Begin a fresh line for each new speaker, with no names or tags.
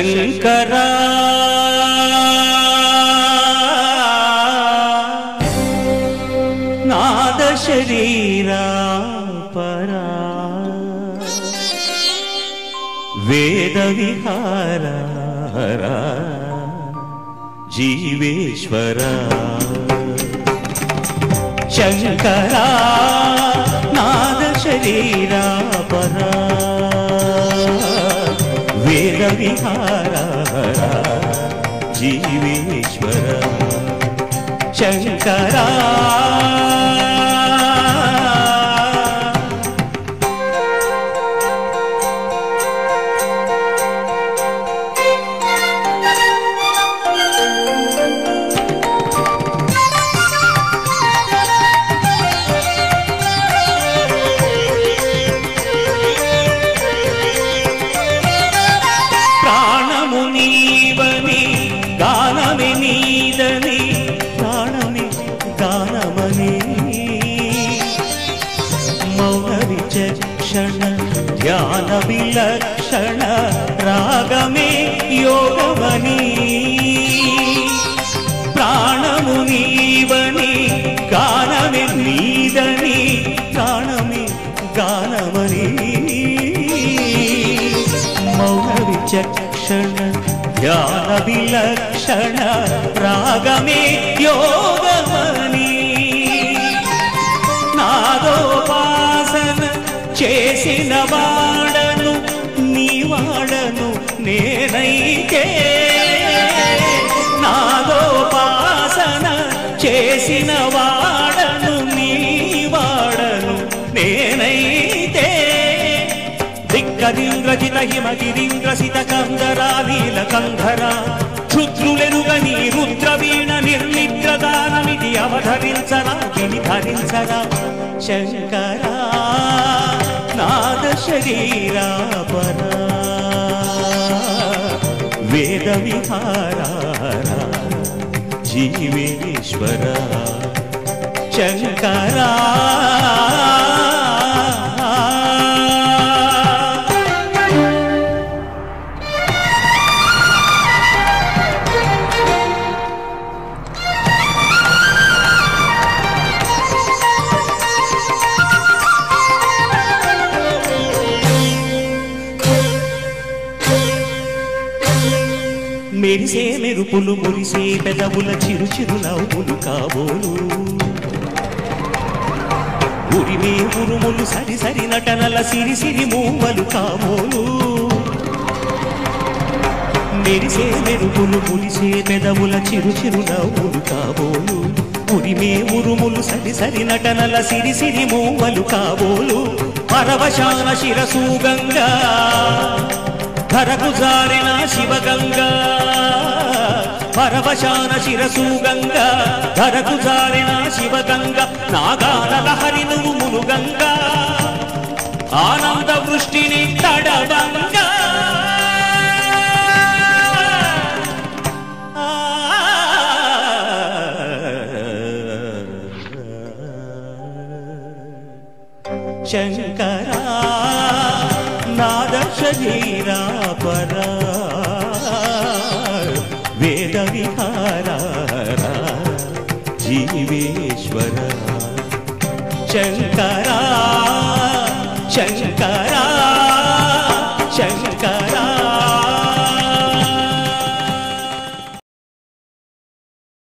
శంకరా నాద శరీరా పరా వేద విహారా జీవేశ్వరా శంకరా నాద శరీరా పరా వేద విహారా జీవేశ్వరా శంకరా ध्यान विलक्षण रागमे योगमनी प्राणमुनीवनी गानमे नीदनी प्राणमे गानमनी मौन विचक्षण ध्यान विलक्षण रागमे योगमनी नादोपासन చేసిన వాడను నీ వాడను నేనైతే నాదోపాసన చేసిన వాడను నీ వాడను నేనైతే దిక్కరింద్రజిత హిమగిరింద్రసిత కందరా నీలకంధరా క్షుద్రులెనుగని రుద్రవీణ నిర్నిద్రదానమిది అవధరించరా విని ధరించరా శంకరా నాద శరీరా పరా వేద విహారా జీవేశ్వరా శంకరా మెరిసే మెరుపులు మురిసే పెదవుల చిరు చిరు నవ్వులు కాబోలు ఉరిమే ఉరుములు సరి సరి నటనల సిరి సిరి మూవలు కాబోలు మెరిసే మెరుపులు మురిసే పెదవుల చిరు చిరు నవ్వులు కాబోలు ఉరిమే ఉరుములు సరి సరి నటనల సిరి సిరి మూవలు కాబోలు పరవశాన శిరసు గంగా ధరకు జారిన శివగంగా పరవశాన శిరసు గంగా ధరకు జారిన శివగంగా నాగాల లహరి నువ్వు మునుగంగా ఆనంద వృష్టిని తడవంగా శంకరా నాద శరీరా పరా వేద విహారా జీవేశ్వరా శంకరా